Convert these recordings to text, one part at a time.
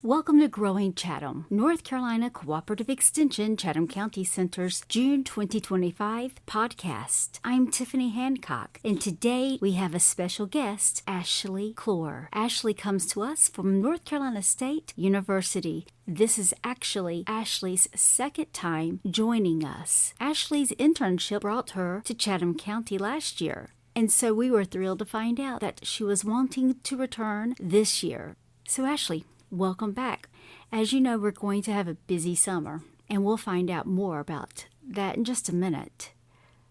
Welcome to Growing Chatham, North Carolina Cooperative Extension Chatham County Center's June 2025 podcast. I'm Tiffany Hancock, and today we have a special guest, Ashley Clore. Ashley comes to us from North Carolina State University. This is actually Ashley's second time joining us. Ashley's internship brought her to Chatham County last year, and so we were thrilled to find out that she was wanting to return this year. So Ashley, welcome back. As you know, we're going to have a busy summer, and we'll find out more about that in just a minute.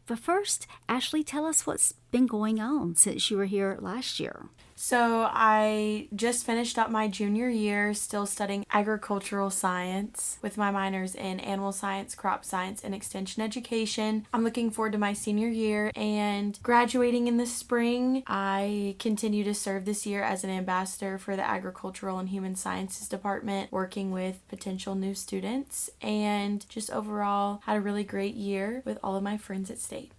But first, Ashley, tell us what's been going on since you were here last year. So I just finished up my junior year, still studying agricultural science with my minors in animal science, crop science, and extension education. I'm looking forward to my senior year and graduating in the spring. I continue to serve this year as an ambassador for the Agricultural and Human Sciences Department, working with potential new students, and just overall had a really great year with all of my friends at State.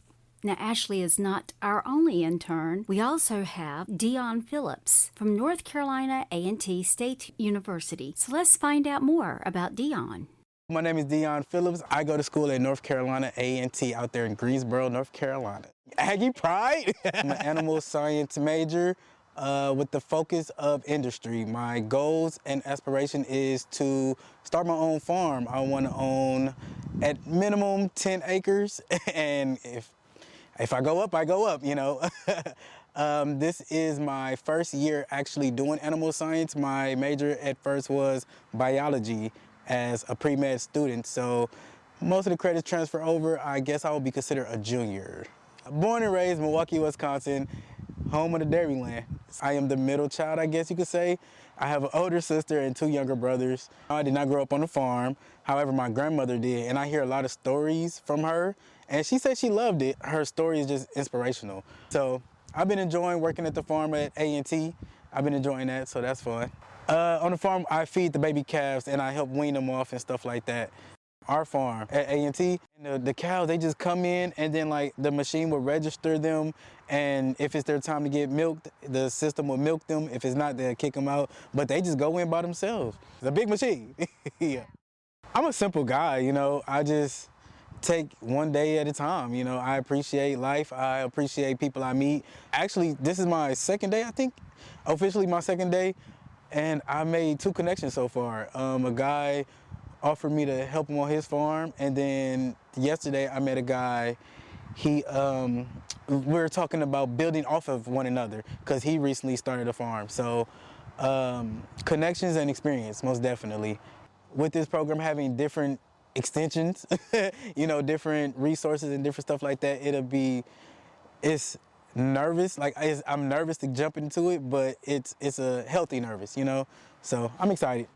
Now, Ashley is not our only intern. We also have Dion Phillips from North Carolina A&T State University. So let's find out more about Dion. My name is Dion Phillips. I go to school at North Carolina A&T out there in Greensboro, North Carolina. Aggie pride! I'm an animal science major with the focus of industry. My goals and aspiration is to start my own farm. I want to own at minimum 10 acres, and if I go up, I go up, you know. This is my first year actually doing animal science. My major at first was biology as a pre-med student, so most of the credits transfer over. I guess I will be considered a junior. Born and raised Milwaukee, Wisconsin, home of the Dairyland. I am the middle child, I guess you could say. I have an older sister and two younger brothers. I did not grow up on a farm. However, my grandmother did, and I hear a lot of stories from her, and she said she loved it. Her story is just inspirational. So I've been enjoying working at the farm at A&T. I've been enjoying that, so that's fun. On the farm, I feed the baby calves, and I help wean them off and stuff like that. Our farm at A&T, the cows, they just come in, and then like the machine will register them, and if it's their time to get milked, the system will milk them. If it's not, they'll kick them out, but they just go in by themselves. It's a big machine. Yeah. I'm a simple guy, you know. I just take one day at a time, you know. I appreciate life. I appreciate people I meet. Actually, this is my second day, I think, officially my second day, and I made 2 connections so far. A guy offered me to help him on his farm, and then yesterday I met a guy. We were talking about building off of one another because he recently started a farm. So connections and experience, most definitely. With this program having different extensions, you know, different resources and different stuff like that, it's nervous. Like I'm nervous to jump into it, but it's a healthy nervous, you know. So I'm excited.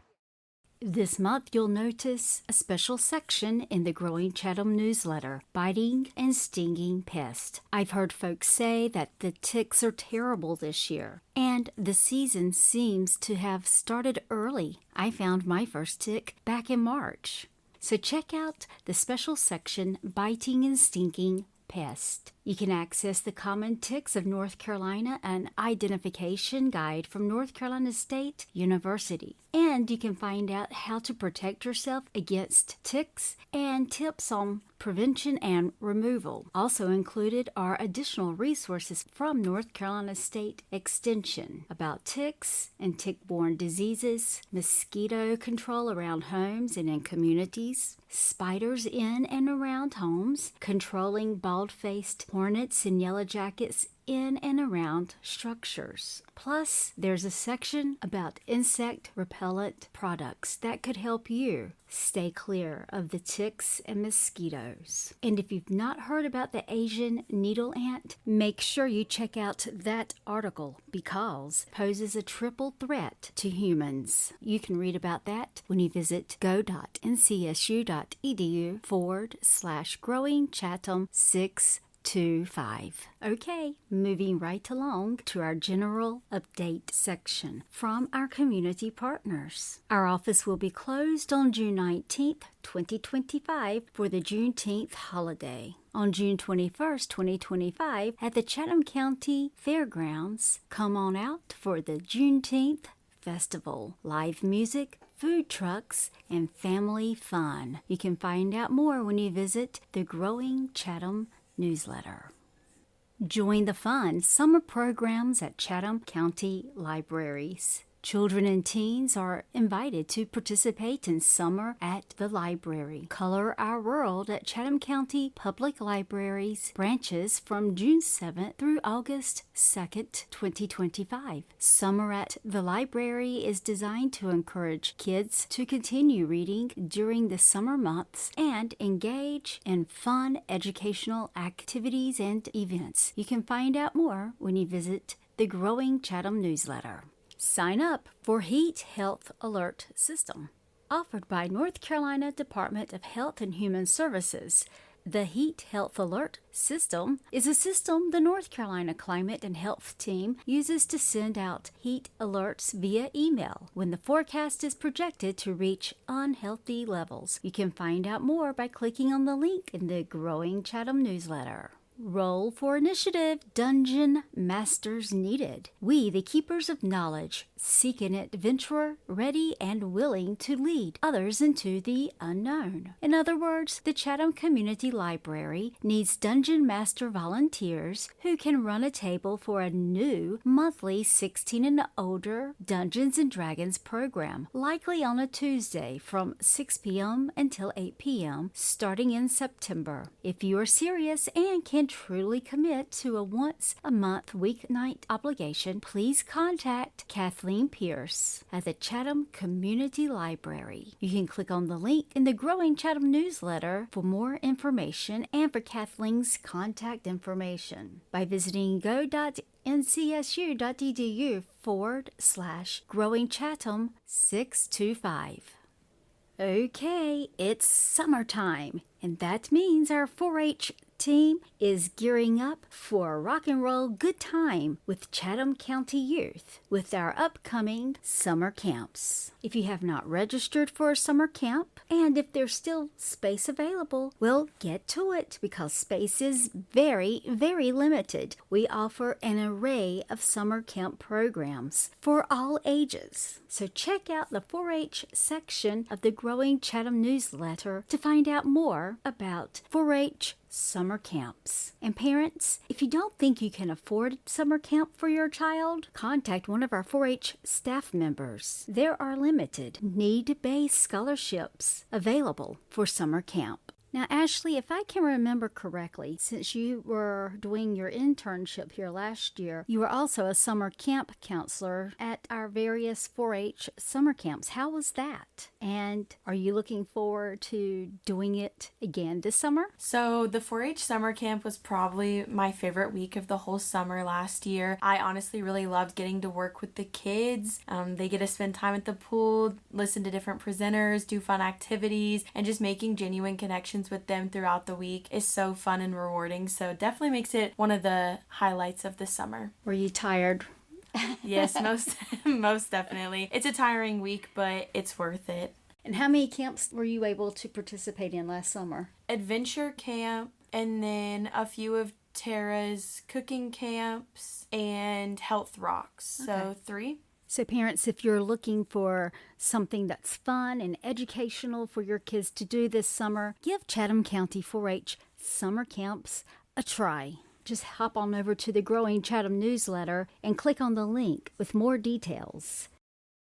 This month, you'll notice a special section in the Growing Chatham newsletter, Biting and Stinging Pest. I've heard folks say that the ticks are terrible this year, and the season seems to have started early. I found my first tick back in March. So check out the special section, Biting and Stinging Pest. You can access the common ticks of North Carolina, an identification guide from North Carolina State University. And you can find out how to protect yourself against ticks and tips on prevention and removal. Also included are additional resources from North Carolina State Extension about ticks and tick-borne diseases, mosquito control around homes and in communities, spiders in and around homes, controlling bald-faced hornets and yellow jackets in and around structures. Plus, there's a section about insect repellent products that could help you stay clear of the ticks and mosquitoes. And if you've not heard about the Asian needle ant, make sure you check out that article because it poses a triple threat to humans. You can read about that when you visit go.ncsu.edu/growingchatham625. Okay, moving right along to our general update section from our community partners. Our office will be closed on June 19th, 2025 for the Juneteenth holiday. On June 21st, 2025 at the Chatham County Fairgrounds, come on out for the Juneteenth Festival, live music, food trucks, and family fun. You can find out more when you visit the Growing Chatham newsletter. Join the fun summer programs at Chatham County Libraries. Children and teens are invited to participate in summer at the library. Color Our World at Chatham County Public Libraries branches from June 7th through August 2nd, 2025. Summer at the library is designed to encourage kids to continue reading during the summer months and engage in fun educational activities and events. You can find out more when you visit the Growing Chatham newsletter. Sign up for Heat Health Alert System. Offered by North Carolina Department of Health and Human Services, the Heat Health Alert System is a system the North Carolina Climate and Health Team uses to send out heat alerts via email when the forecast is projected to reach unhealthy levels. You can find out more by clicking on the link in the Growing Chatham newsletter. Roll for initiative, Dungeon Masters needed. We, the keepers of knowledge, seek an adventurer ready and willing to lead others into the unknown. In other words, the Chatham Community Library needs Dungeon Master volunteers who can run a table for a new monthly 16 and older Dungeons and Dragons program, likely on a Tuesday from 6 p.m. until 8 p.m. starting in September. If you are serious and can truly commit to a once-a-month weeknight obligation, please contact Kathleen Pierce at the Chatham Community Library. You can click on the link in the Growing Chatham newsletter for more information and for Kathleen's contact information by visiting go.ncsu.edu/Growing Chatham 625. Okay, it's summertime, and that means our 4-H team is gearing up for a rock and roll good time with Chatham County Youth with our upcoming summer camps. If you have not registered for a summer camp, and if there's still space available, well, get to it because space is very, very limited. We offer an array of summer camp programs for all ages. So check out the 4-H section of the Growing Chatham newsletter to find out more about 4-H summer camps. And parents, if you don't think you can afford summer camp for your child, contact one of our 4-H staff members. There are limited need-based scholarships available for summer camp. Now, Ashley, if I can remember correctly, since you were doing your internship here last year, you were also a summer camp counselor at our various 4-H summer camps. How was that? And are you looking forward to doing it again this summer? So the 4-H summer camp was probably my favorite week of the whole summer last year. I honestly really loved getting to work with the kids. They get to spend time at the pool, listen to different presenters, do fun activities, and just making genuine connections with them throughout the week is so fun and rewarding. So definitely makes it one of the highlights of the summer. Were you tired? Yes, most definitely. It's a tiring week, but it's worth it. And how many camps were you able to participate in last summer? Adventure camp, and then a few of Tara's cooking camps and health rocks. Okay. So 3. So parents, if you're looking for something that's fun and educational for your kids to do this summer, give Chatham County 4-H summer camps a try. Just hop on over to the Growing Chatham newsletter and click on the link with more details.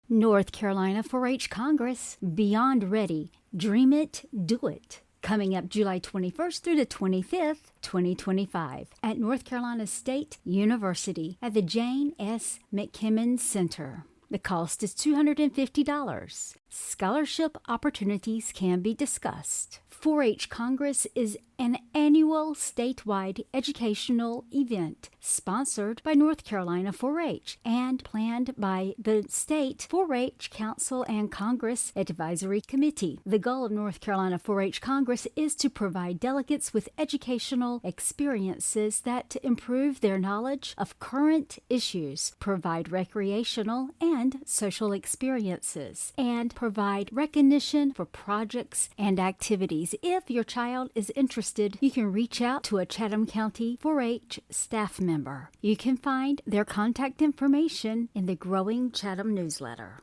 North Carolina 4-H Congress, Beyond Ready, Dream It, Do It. Coming up July 21st through the 25th, 2025, at North Carolina State University at the Jane S. McKimmon Center. The cost is $250. Scholarship opportunities can be discussed. 4-H Congress is an annual statewide educational event sponsored by North Carolina 4-H and planned by the State 4-H Council and Congress Advisory Committee. The goal of North Carolina 4-H Congress is to provide delegates with educational experiences that improve their knowledge of current issues, provide recreational and social experiences, and provide recognition for projects and activities Please, if your child is interested, you can reach out to a Chatham County 4-H staff member. You can find their contact information in the Growing Chatham newsletter.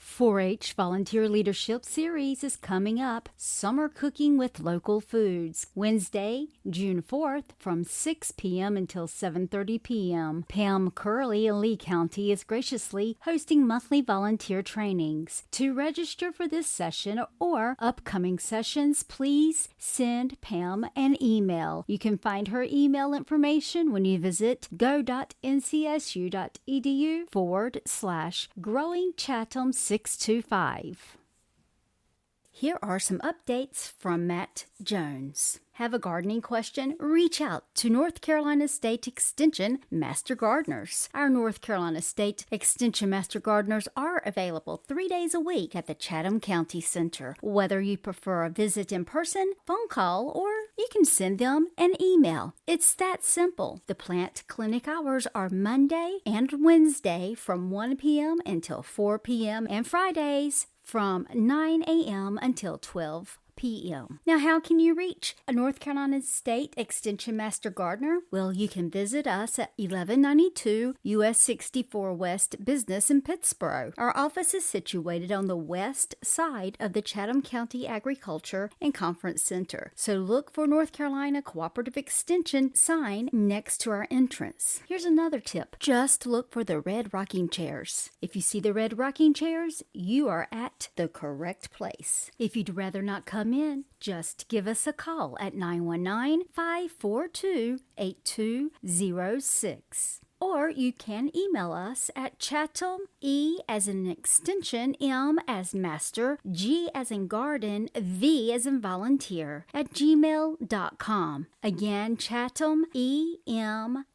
4-H Volunteer Leadership Series is coming up. Summer Cooking with Local Foods. Wednesday, June 4th from 6 p.m. until 7:30 p.m. Pam Curley in Lee County is graciously hosting monthly volunteer trainings. To register for this session or upcoming sessions, please send Pam an email. You can find her email information when you visit go.ncsu.edu/growingchatham625. Here are some updates from Matt Jones. Have a gardening question? Reach out to North Carolina State Extension Master Gardeners. Our North Carolina State Extension Master Gardeners are available 3 days a week at the Chatham County Center. Whether you prefer a visit in person, phone call, or you can send them an email. It's that simple. The plant clinic hours are Monday and Wednesday from 1 p.m. until 4 p.m. and Fridays from 9 a.m. until 12 p.m. Now, how can you reach a North Carolina State Extension Master Gardener? Well, you can visit us at 1192 US 64 West Business in Pittsboro. Our office is situated on the west side of the Chatham County Agriculture and Conference Center. So look for North Carolina Cooperative Extension sign next to our entrance. Here's another tip. Just look for the red rocking chairs. If you see the red rocking chairs, you are at the correct place. If you'd rather not come in, just give us a call at 919-542-8206. Or you can email us at Chatham, E as in extension, M as master, G as in garden, V as in volunteer, at gmail.com. Again, Chatham, EMGV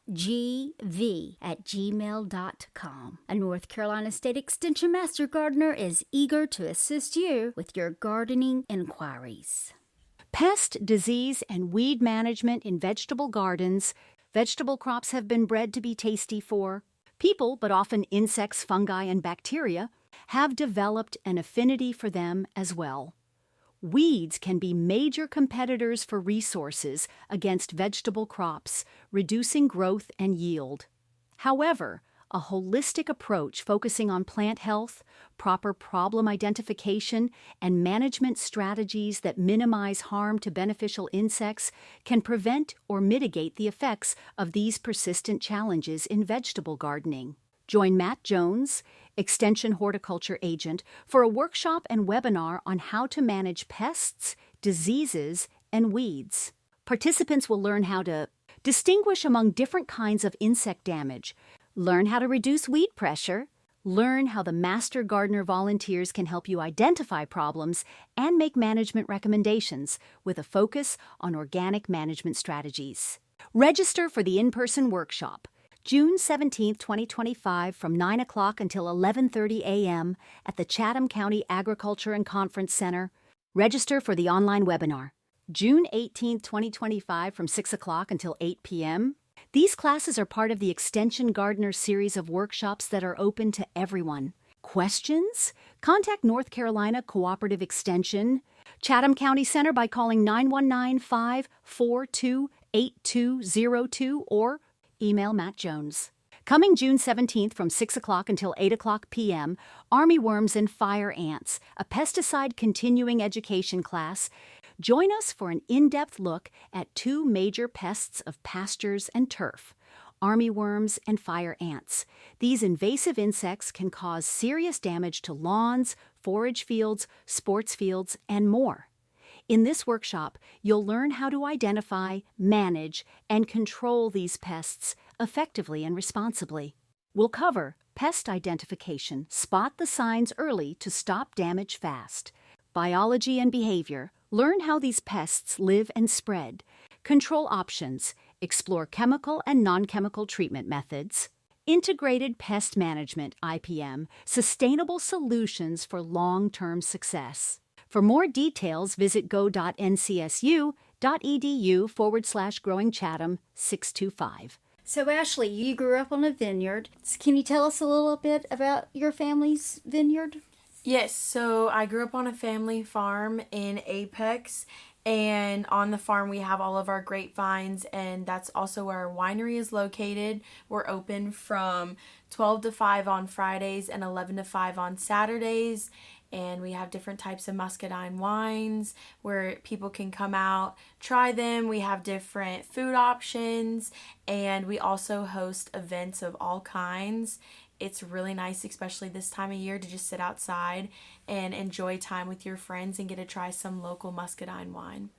at gmail.com. A North Carolina State Extension Master Gardener is eager to assist you with your gardening inquiries. Pest, disease, and weed management in vegetable gardens. Vegetable crops have been bred to be tasty for people, but often insects, fungi, and bacteria have developed an affinity for them as well. Weeds can be major competitors for resources against vegetable crops, reducing growth and yield. However, a holistic approach focusing on plant health, proper problem identification, and management strategies that minimize harm to beneficial insects can prevent or mitigate the effects of these persistent challenges in vegetable gardening. Join Matt Jones, Extension Horticulture Agent, for a workshop and webinar on how to manage pests, diseases, and weeds. Participants will learn how to distinguish among different kinds of insect damage, learn how to reduce weed pressure, learn how the Master Gardener volunteers can help you identify problems and make management recommendations with a focus on organic management strategies. Register for the in-person workshop, June 17, 2025, from 9 o'clock until 11:30 a.m. at the Chatham County Agriculture and Conference Center. Register for the online webinar, June 18, 2025, from 6 o'clock until 8 p.m. These classes are part of the Extension Gardener series of workshops that are open to everyone. Questions? Contact North Carolina Cooperative Extension, Chatham County Center by calling 919-542-8202 or email Matt Jones. Coming June 17th from 6 o'clock until 8 o'clock p.m., Armyworms and Fire Ants, a pesticide continuing education class. Join us for an in-depth look at two major pests of pastures and turf, armyworms and fire ants. These invasive insects can cause serious damage to lawns, forage fields, sports fields, and more. In this workshop, you'll learn how to identify, manage, and control these pests effectively and responsibly. We'll cover pest identification, spot the signs early to stop damage fast, biology and behavior, learn how these pests live and spread, control options, explore chemical and non-chemical treatment methods, integrated pest management, IPM, sustainable solutions for long-term success. For more details, visit go.ncsu.edu/growingchatham625. So, Ashley, you grew up on a vineyard. Can you tell us a little bit about your family's vineyard? Yes, so I grew up on a family farm in Apex, And on the farm, we have all of our grapevines, and that's also where our winery is located. We're open from 12 to 5 on Fridays and 11 to 5 on Saturdays. And we have different types of muscadine wines where people can come out, try them. We have different food options, and we also host events of all kinds. It's really nice, especially this time of year, to just sit outside and enjoy time with your friends and get to try some local muscadine wine.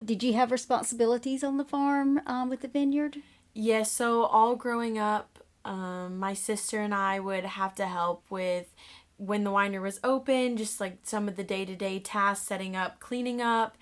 Did you have responsibilities on the farm with the vineyard? Yes, so all growing up, my sister and I would have to help with when the winery was open, just like some of the day-to-day tasks, setting up, cleaning up.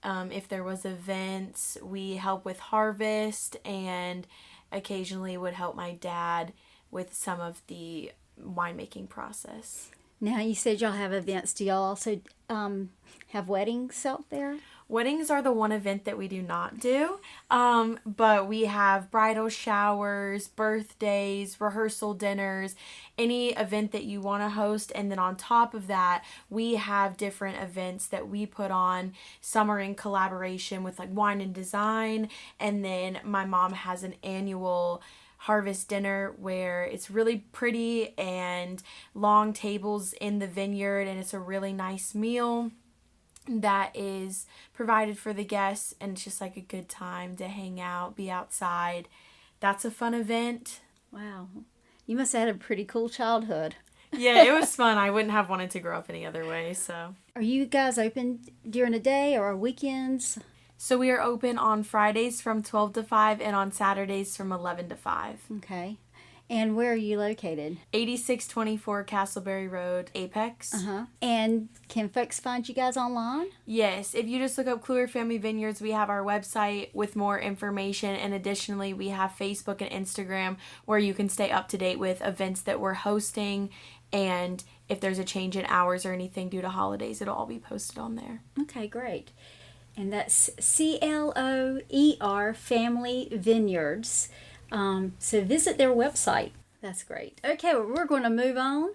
If there was events, we help with harvest, and occasionally would help my dad with some of the winemaking process. Now, you said y'all have events. Do y'all also have weddings out there? Weddings are the one event that we do not do, but we have bridal showers, birthdays, rehearsal dinners, any event that you want to host. And then on top of that, we have different events that we put on. Some are in collaboration with like Wine and Design, and then my mom has an annual harvest dinner where it's really pretty and long tables in the vineyard, and it's a really nice meal that is provided for the guests, and it's just like a good time to hang out, be outside. That's a fun event. Wow. You must have had a pretty cool childhood. Yeah, it was fun. I wouldn't have wanted to grow up any other way, so. Are you guys open during the day or weekends? So we are open on Fridays from 12 to 5 and on Saturdays from 11 to 5. Okay. And where are you located? 8624 Castleberry Road, Apex. And can folks find you guys online? Yes, if you just look up Kluwer Family Vineyards, we have our website with more information, and additionally we have Facebook and Instagram where you can stay up to date with events that we're hosting, and if there's a change in hours or anything due to holidays, it'll all be posted on there. Okay, great. And that's CLOER Family Vineyards. So visit their website. That's great. Okay, well, we're going to move on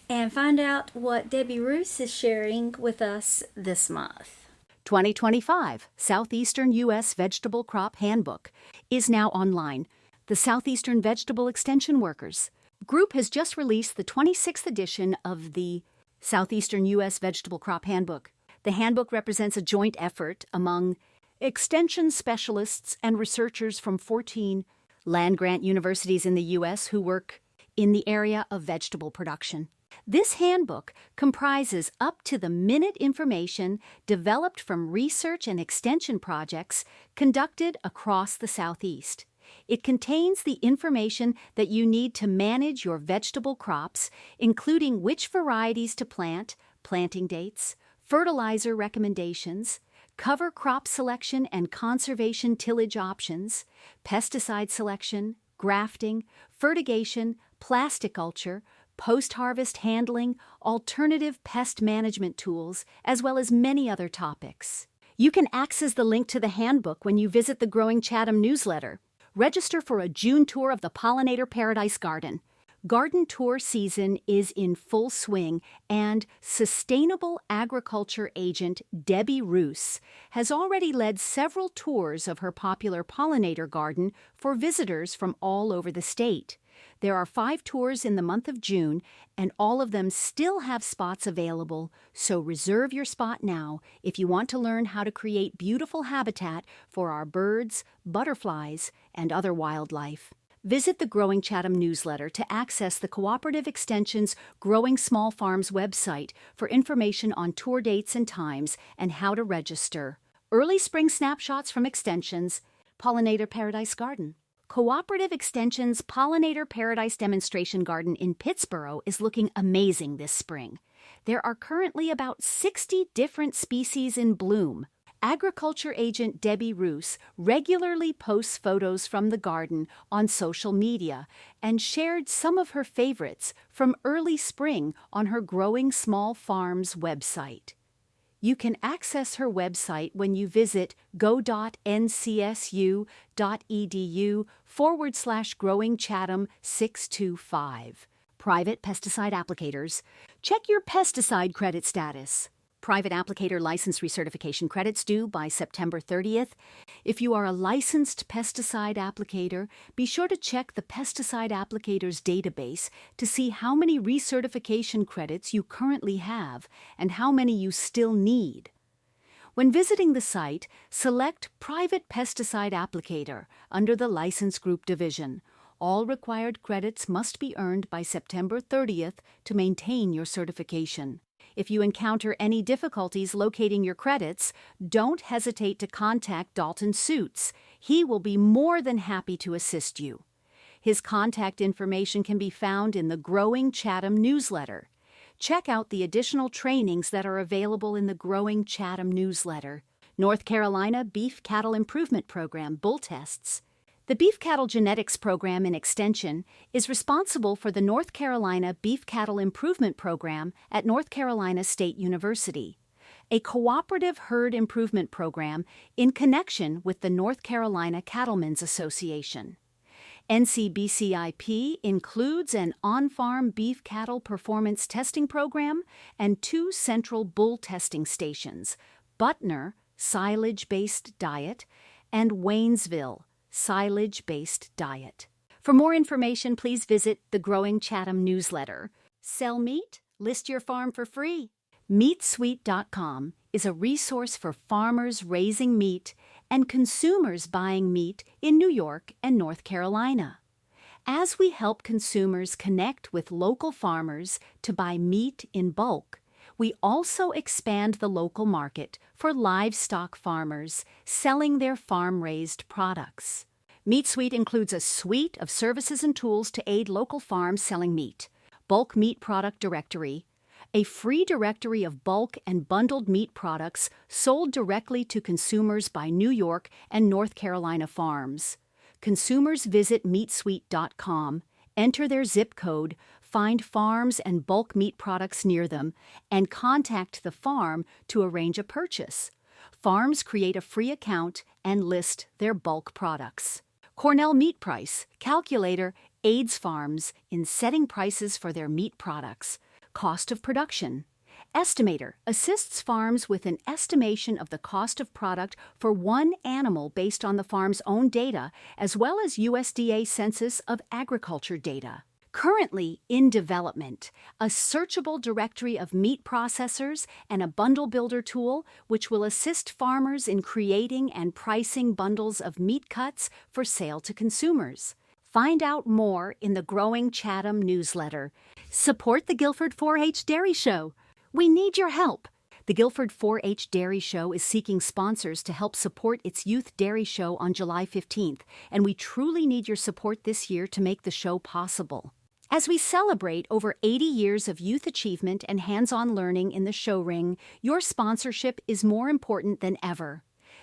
and find out what Debbie Roos is sharing with us this month. 2025 Southeastern U.S. Vegetable Crop Handbook is now online. The Southeastern Vegetable Extension Workers Group has just released the 26th edition of the Southeastern U.S. Vegetable Crop Handbook. The handbook represents a joint effort among extension specialists and researchers from 14 land-grant universities in the U.S. who work in the area of vegetable production. This handbook comprises up-to-the-minute information developed from research and extension projects conducted across the Southeast. It contains the information that you need to manage your vegetable crops, including which varieties to plant, planting dates, fertilizer recommendations, cover crop selection and conservation tillage options, pesticide selection, grafting, fertigation, plasticulture, post-harvest handling, alternative pest management tools, as well as many other topics. You can access the link to the handbook when you visit the Growing Chatham newsletter. Register for a June tour of the Pollinator Paradise Garden. Garden tour season is in full swing, and Sustainable Agriculture Agent Debbie Roos has already led several tours of her popular pollinator garden for visitors from all over the state. There are 5 tours in the month of June, and all of them still have spots available, so reserve your spot now if you want to learn how to create beautiful habitat for our birds, butterflies, and other wildlife. Visit the Growing Chatham newsletter to access the Cooperative Extension's Growing Small Farms website for information on tour dates and times and how to register. Early spring snapshots from Extension's Pollinator Paradise Garden. Cooperative Extension's Pollinator Paradise Demonstration Garden in Pittsboro is looking amazing this spring. There are currently about 60 different species in bloom. Agriculture agent Debbie Roos regularly posts photos from the garden on social media and shared some of her favorites from early spring on her Growing Small Farms website. You can access her website when you visit go.ncsu.edu/Growing Chatham 625. Private pesticide applicators, check your pesticide credit status. Private applicator license recertification credits due by September 30th. If you are a licensed pesticide applicator, be sure to check the pesticide applicators database to see how many recertification credits you currently have and how many you still need. When visiting the site, select Private Pesticide Applicator under the License Group division. All required credits must be earned by September 30th to maintain your certification. If you encounter any difficulties locating your credits, don't hesitate to contact Dalton Suits. He will be more than happy to assist you. His contact information can be found in the Growing Chatham newsletter. Check out the additional trainings that are available in the Growing Chatham newsletter. North Carolina Beef Cattle Improvement Program Bull Tests. The Beef Cattle Genetics Program in Extension is responsible for the North Carolina Beef Cattle Improvement Program at North Carolina State University, a cooperative herd improvement program in connection with the North Carolina Cattlemen's Association. NCBCIP includes an on-farm beef cattle performance testing program and 2 central bull testing stations, Butner, silage-based diet, and Waynesville, silage-based diet. For more information, please visit the Growing Chatham newsletter. Sell meat? List your farm for free. MeatSuite.com is a resource for farmers raising meat and consumers buying meat in New York and North Carolina. As we help consumers connect with local farmers to buy meat in bulk, we also expand the local market for livestock farmers selling their farm-raised products. MeatSuite includes a suite of services and tools to aid local farms selling meat, bulk meat product directory, a free directory of bulk and bundled meat products sold directly to consumers by New York and North Carolina farms. Consumers visit MeatSuite.com, enter their zip code, find farms and bulk meat products near them, and contact the farm to arrange a purchase. Farms create a free account and list their bulk products. Cornell Meat Price Calculator aids farms in setting prices for their meat products. Cost of production. Estimator assists farms with an estimation of the cost of product for one animal based on the farm's own data, as well as USDA Census of Agriculture data. Currently in development, a searchable directory of meat processors and a bundle builder tool which will assist farmers in creating and pricing bundles of meat cuts for sale to consumers. Find out more in the Growing Chatham newsletter. Support the Guilford 4-H Dairy Show. We need your help. The Guilford 4-H Dairy Show is seeking sponsors to help support its Youth Dairy Show on July 15th, and we truly need your support this year to make the show possible. As we celebrate over 80 years of youth achievement and hands-on learning in the show ring, your sponsorship is more important than ever.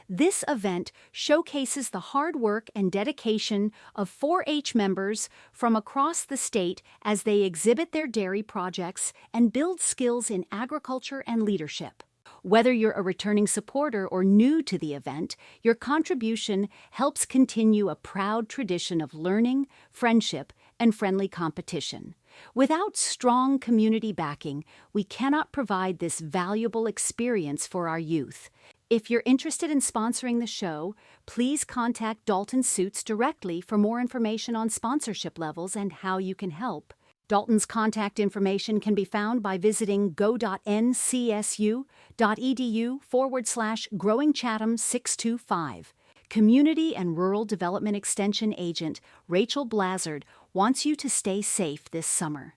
This event showcases the hard work and dedication of 4-H members from across the state as they exhibit their dairy projects and build skills in agriculture and leadership. Whether you're a returning supporter or new to the event, your contribution helps continue a proud tradition of learning, friendship, and friendly competition. Without strong community backing, we cannot provide this valuable experience for our youth. If you're interested in sponsoring the show, please contact Dalton Suits directly for more information on sponsorship levels and how you can help. Dalton's contact information can be found by visiting go.ncsu.edu/growingchatham625. Community and Rural Development Extension Agent Rachel Blazard wants you to stay safe this summer.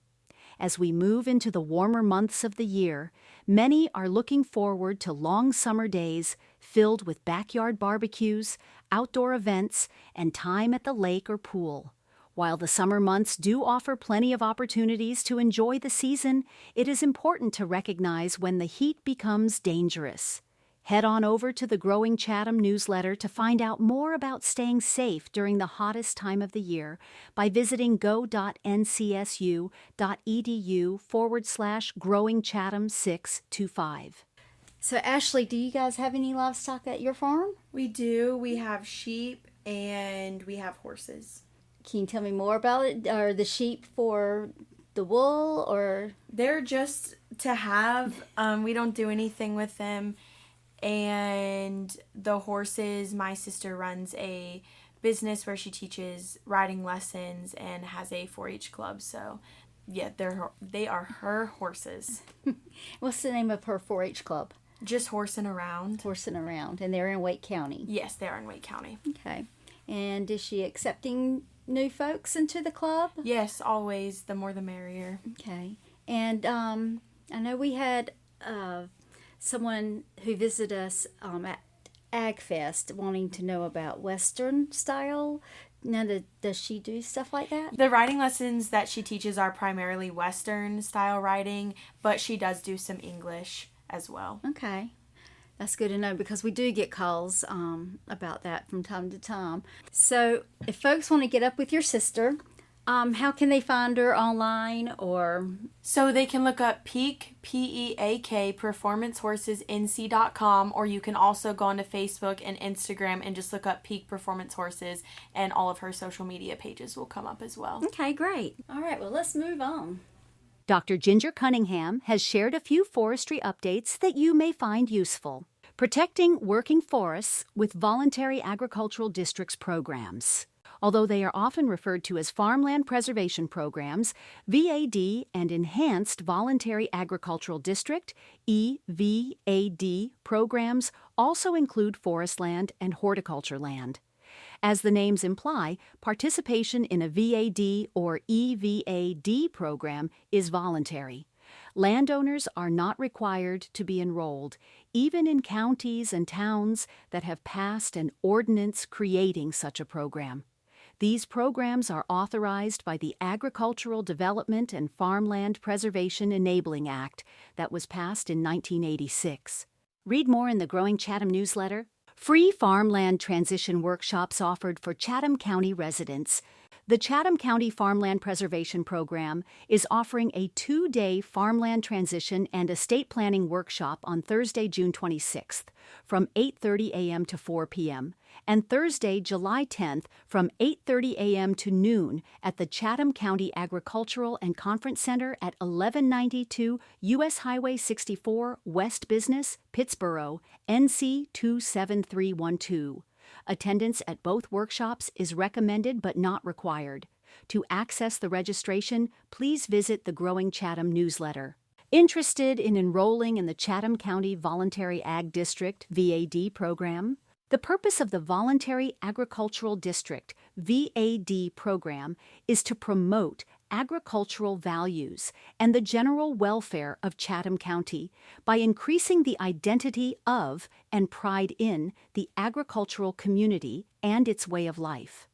As we move into the warmer months of the year, many are looking forward to long summer days filled with backyard barbecues, outdoor events, and time at the lake or pool. While the summer months do offer plenty of opportunities to enjoy the season, it is important to recognize when the heat becomes dangerous. Head on over to the Growing Chatham newsletter to find out more about staying safe during the hottest time of the year by visiting go.ncsu.edu/growingchatham625. So, Ashley, do you guys have any livestock at your farm? We do. We have sheep and we have horses. Can you tell me more about it? Are the sheep for the wool, or? They're just to have. We don't do anything with them. And the horses, my sister runs a business where she teaches riding lessons and has a 4-H club. So, yeah, they are her horses. What's the name of her 4-H club? Just horsing around. Horsing around, and they're in Wake County. Yes, they are in Wake County. Okay. And is she accepting new folks into the club? Yes, always. The more the merrier. Okay. And I know we had someone who visited us at Ag Fest wanting to know about Western style. Now, does she do stuff like that? The riding lessons that she teaches are primarily Western style riding, but she does do some English as well. Okay. That's good to know, because we do get calls about that from time to time. So if folks want to get up with your sister, how can they find her online? Or so they can look up Peak, P-E-A-K, performancehorses.nc.com, or you can also go onto Facebook and Instagram and just look up Peak Performance Horses, and all of her social media pages will come up as well. Okay, great. All right, well, let's move on. Dr. Ginger Cunningham has shared a few forestry updates that you may find useful. Protecting working forests with voluntary agricultural districts programs. Although they are often referred to as farmland preservation programs, VAD and Enhanced Voluntary Agricultural District, EVAD, programs also include forest land and horticulture land. As the names imply, participation in a VAD or EVAD program is voluntary. Landowners are not required to be enrolled, even in counties and towns that have passed an ordinance creating such a program. These programs are authorized by the Agricultural Development and Farmland Preservation Enabling Act that was passed in 1986. Read more in the Growing Chatham newsletter. Free farmland transition workshops offered for Chatham County residents. The Chatham County Farmland Preservation Program is offering a 2-day farmland transition and estate planning workshop on Thursday, June 26th from 8:30 a.m. to 4 p.m. and Thursday, July 10th from 8:30 a.m. to noon at the Chatham County Agricultural and Conference Center at 1192 U.S. Highway 64, West Business, Pittsboro, NC 27312. Attendance at both workshops is recommended but not required. To access the registration, please visit the Growing Chatham newsletter. Interested in enrolling in the Chatham County Voluntary Ag District VAD program? The purpose of the Voluntary Agricultural District VAD program is to promote agricultural values and the general welfare of Chatham County by increasing the identity of and pride in the agricultural community and its way of life.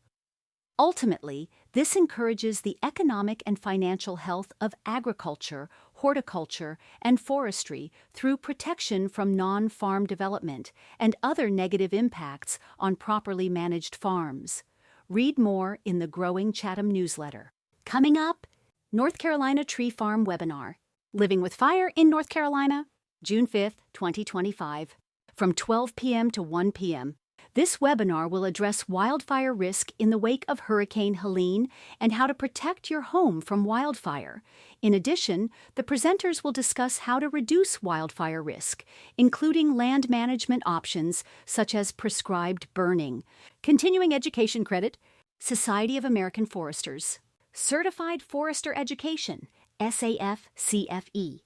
Ultimately, this encourages the economic and financial health of agriculture, horticulture, and forestry through protection from non-farm development and other negative impacts on properly managed farms. Read more in the Growing Chatham newsletter. Coming up, North Carolina Tree Farm Webinar, Living with Fire in North Carolina, June 5th, 2025, from 12 p.m. to 1 p.m. This webinar will address wildfire risk in the wake of Hurricane Helene and how to protect your home from wildfire. In addition, the presenters will discuss how to reduce wildfire risk, including land management options such as prescribed burning. Continuing education credit, Society of American Foresters. Certified Forester Education, SAF-CFE.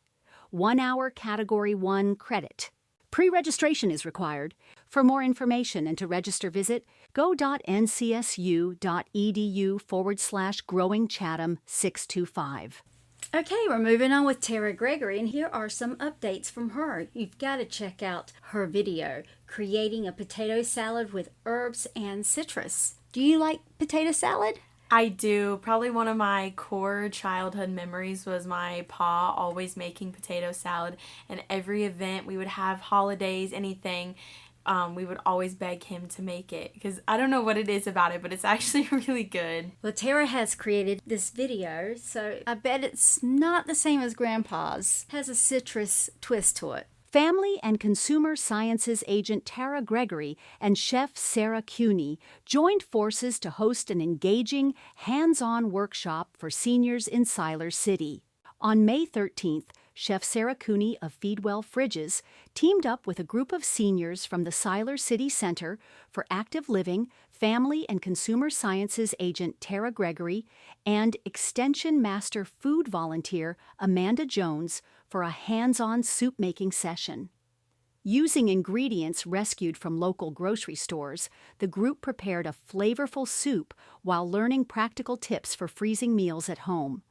1-hour Category 1 credit. Pre-registration is required. For more information and to register, visit go.ncsu.edu/growingchatham625. Okay, we're moving on with Tara Gregory, and here are some updates from her. You've got to check out her video, Creating a Potato Salad with Herbs and Citrus. Do you like potato salad? I do. Probably one of my core childhood memories was my pa always making potato salad. And every event we would have, holidays, anything, we would always beg him to make it. Because I don't know what it is about it, but it's actually really good. Well, Tara has created this video, so I bet it's not the same as Grandpa's. It has a citrus twist to it. Family and Consumer Sciences agent Tara Gregory and chef Sarah Cuny joined forces to host an engaging, hands-on workshop for seniors in Siler City. On May 13th, Chef Sarah Cuny of Feedwell Fridges teamed up with a group of seniors from the Siler City Center for Active Living, Family and Consumer Sciences agent Tara Gregory, and Extension Master Food Volunteer Amanda Jones for a hands-on soup-making session. Using ingredients rescued from local grocery stores, the group prepared a flavorful soup while learning practical tips for freezing meals at home.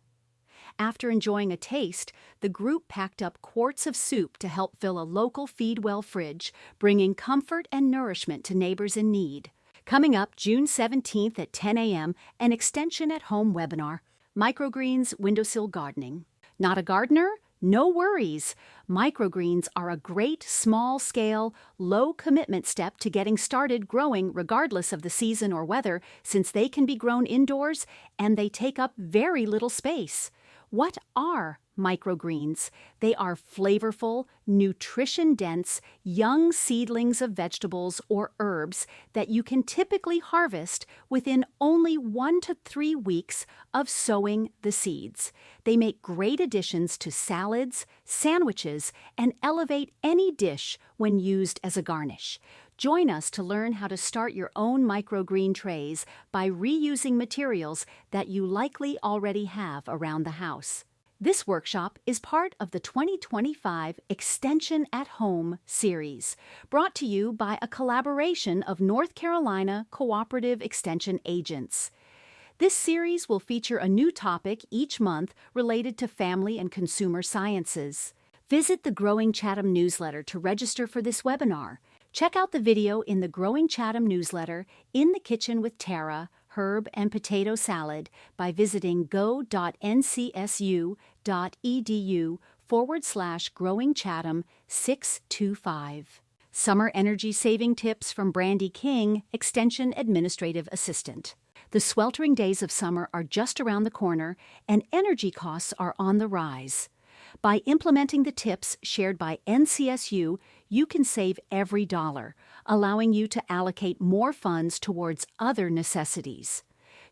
After enjoying a taste, the group packed up quarts of soup to help fill a local Feedwell fridge, bringing comfort and nourishment to neighbors in need. Coming up June 17th at 10 a.m., an Extension at Home webinar, Microgreens Windowsill Gardening. Not a gardener? No worries. Microgreens are a great, small-scale, low-commitment step to getting started growing regardless of the season or weather, since they can be grown indoors and they take up very little space. What are microgreens? They are flavorful, nutrition-dense, young seedlings of vegetables or herbs that you can typically harvest within only 1 to 3 weeks of sowing the seeds. They make great additions to salads, sandwiches, and elevate any dish when used as a garnish. Join us to learn how to start your own microgreen trays by reusing materials that you likely already have around the house. This workshop is part of the 2025 Extension at Home series, brought to you by a collaboration of North Carolina Cooperative Extension agents. This series will feature a new topic each month related to family and consumer sciences. Visit the Growing Chatham newsletter to register for this webinar. Check out the video in the Growing Chatham newsletter, In the Kitchen with Tara, Herb and Potato Salad, by visiting go.ncsu.edu/Growing Chatham 625. Summer energy saving tips from Brandy King, Extension Administrative Assistant. The sweltering days of summer are just around the corner, and energy costs are on the rise. By implementing the tips shared by NCSU, you can save every dollar, allowing you to allocate more funds towards other necessities.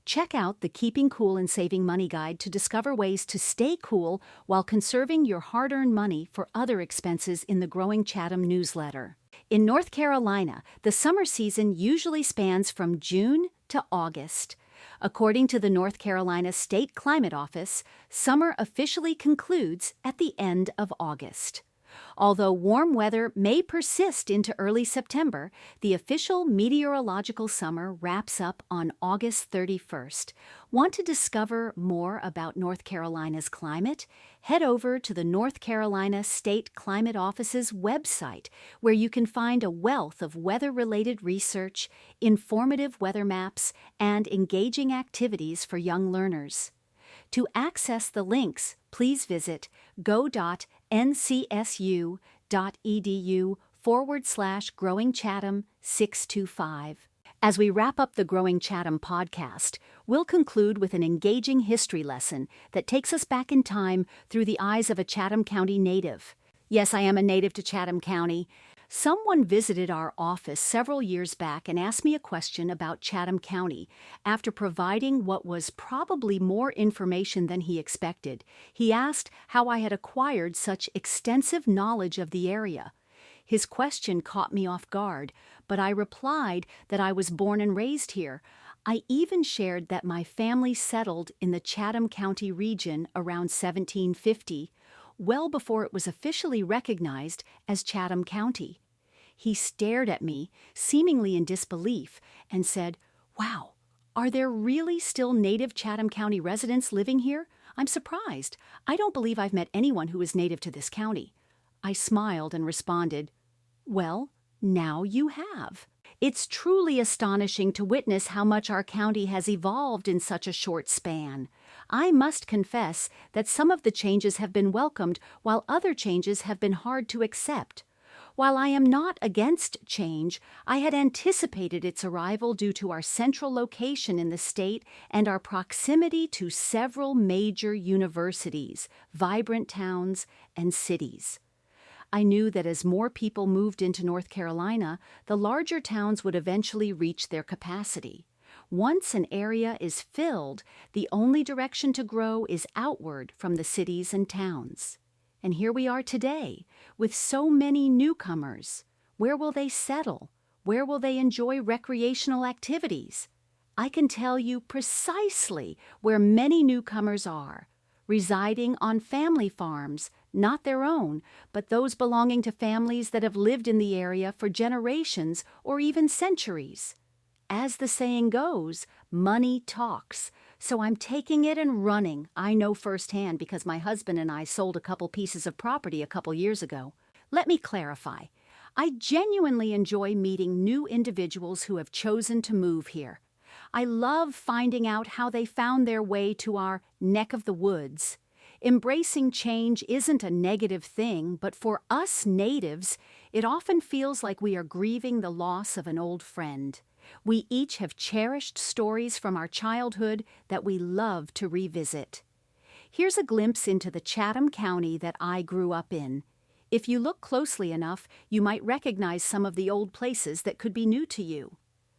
Check out the Keeping Cool and Saving Money Guide to discover ways to stay cool while conserving your hard-earned money for other expenses in the Growing Chatham newsletter. In North Carolina, the summer season usually spans from June to August. According to the North Carolina State Climate Office, summer officially concludes at the end of August. Although warm weather may persist into early September, the official meteorological summer wraps up on August 31st. Want to discover more about North Carolina's climate? Head over to the North Carolina State Climate Office's website, where you can find a wealth of weather-related research, informative weather maps, and engaging activities for young learners. To access the links, please visit go.ncsu.edu/Growing Chatham 625. As we wrap up the Growing Chatham podcast, we'll conclude with an engaging history lesson that takes us back in time through the eyes of a Chatham County native. Yes, I am a native to Chatham County. Someone visited our office several years back and asked me a question about Chatham County. After providing what was probably more information than he expected, he asked how I had acquired such extensive knowledge of the area. His question caught me off guard, but I replied that I was born and raised here. I even shared that my family settled in the Chatham County region around 1750, well before it was officially recognized as Chatham County. He stared at me, seemingly in disbelief, and said, "Wow, are there really still native Chatham County residents living here? I'm surprised. I don't believe I've met anyone who is native to this county." I smiled and responded, "Well, now you have." It's truly astonishing to witness how much our county has evolved in such a short span. I must confess that some of the changes have been welcomed, while other changes have been hard to accept. While I am not against change, I had anticipated its arrival due to our central location in the state and our proximity to several major universities, vibrant towns, and cities. I knew that as more people moved into North Carolina, the larger towns would eventually reach their capacity. Once an area is filled, the only direction to grow is outward from the cities and towns. And here we are today, with so many newcomers. Where will they settle? Where will they enjoy recreational activities? I can tell you precisely where many newcomers are, residing on family farms, not their own, but those belonging to families that have lived in the area for generations or even centuries. As the saying goes, money talks. So I'm taking it and running. I know firsthand because my husband and I sold a couple pieces of property a couple years ago. Let me clarify. I genuinely enjoy meeting new individuals who have chosen to move here. I love finding out how they found their way to our neck of the woods. Embracing change isn't a negative thing, but for us natives, it often feels like we are grieving the loss of an old friend. We each have cherished stories from our childhood that we love to revisit. Here's a glimpse into the Chatham County that I grew up in. If you look closely enough, you might recognize some of the old places that could be new to you.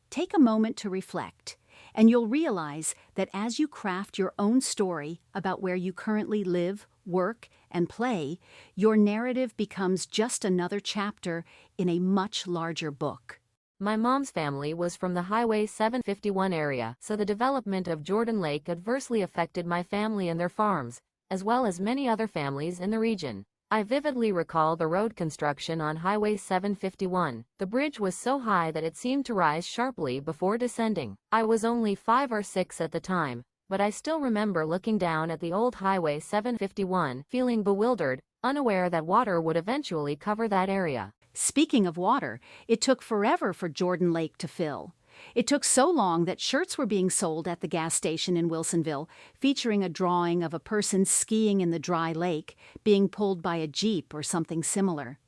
Take a moment to reflect, and you'll realize that as you craft your own story about where you currently live, work, and play, your narrative becomes just another chapter in a much larger book. My mom's family was from the Highway 751 area, so the development of Jordan Lake adversely affected my family and their farms, as well as many other families in the region. I vividly recall the road construction on Highway 751. The bridge was so high that it seemed to rise sharply before descending. I was only 5 or 6 at the time, but I still remember looking down at the old Highway 751, feeling bewildered, unaware that water would eventually cover that area. Speaking of water, it took forever for Jordan Lake to fill. It took so long that shirts were being sold at the gas station in Wilsonville, featuring a drawing of a person skiing in the dry lake, being pulled by a Jeep or something similar.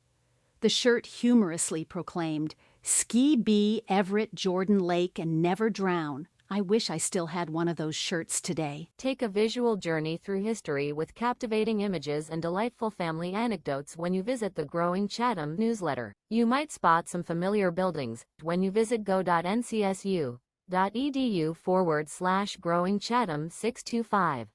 The shirt humorously proclaimed, "Ski Bee Everett Jordan Lake and never drown." I wish I still had one of those shirts today. Take a visual journey through history with captivating images and delightful family anecdotes when you visit the Growing Chatham newsletter. You might spot some familiar buildings when you visit go.ncsu.edu/Growing Chatham 625.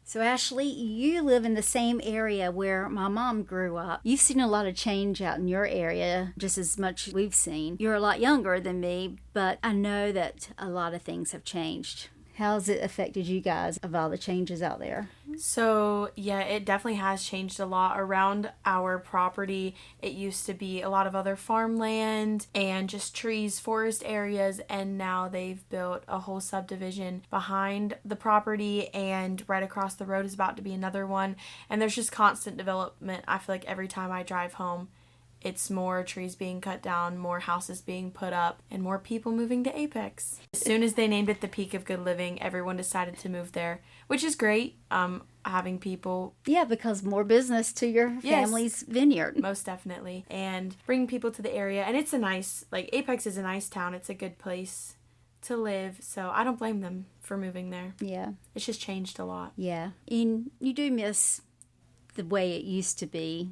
So, Ashley, you live in the same area where my mom grew up. You've seen a lot of change out in your area, just as much as we've seen. You're a lot younger than me, but I know that a lot of things have changed. How's it affected you guys of all the changes out there? So, yeah, it definitely has changed a lot around our property. It used to be a lot of other farmland and just trees, forest areas, and now they've built a whole subdivision behind the property, and right across the road is about to be another one. And there's just constant development. I feel like every time I drive home, it's more trees being cut down, more houses being put up, and more people moving to Apex. As soon as they named it the Peak of Good Living, everyone decided to move there, which is great. Having people... Yeah, because more business to your family's vineyard. Most definitely. And bringing people to the area. And it's a nice, Apex is a nice town. It's a good place to live. So I don't blame them for moving there. Yeah. It's just changed a lot. Yeah. And you do miss the way it used to be,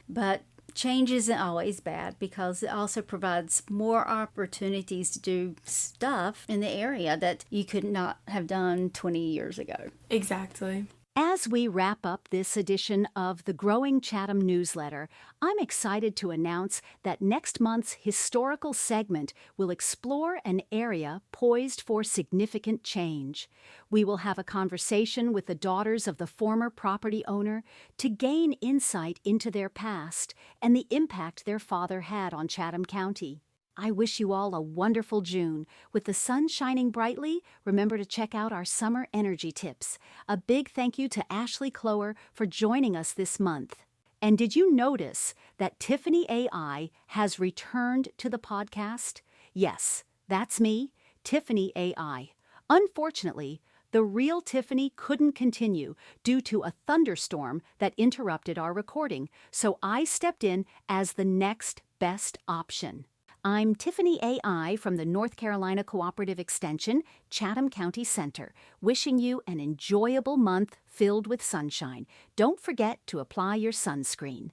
but change isn't always bad because it also provides more opportunities to do stuff in the area that you could not have done 20 years ago. Exactly. As we wrap up this edition of the Growing Chatham newsletter, I'm excited to announce that next month's historical segment will explore an area poised for significant change. We will have a conversation with the daughters of the former property owner to gain insight into their past and the impact their father had on Chatham County. I wish you all a wonderful June. With the sun shining brightly, remember to check out our summer energy tips. A big thank you to Ashley Clower for joining us this month. And did you notice that Tiffany AI has returned to the podcast? Yes, that's me, Tiffany AI. Unfortunately, the real Tiffany couldn't continue due to a thunderstorm that interrupted our recording, so I stepped in as the next best option. I'm Tiffany AI from the North Carolina Cooperative Extension, Chatham County Center, wishing you an enjoyable month filled with sunshine. Don't forget to apply your sunscreen.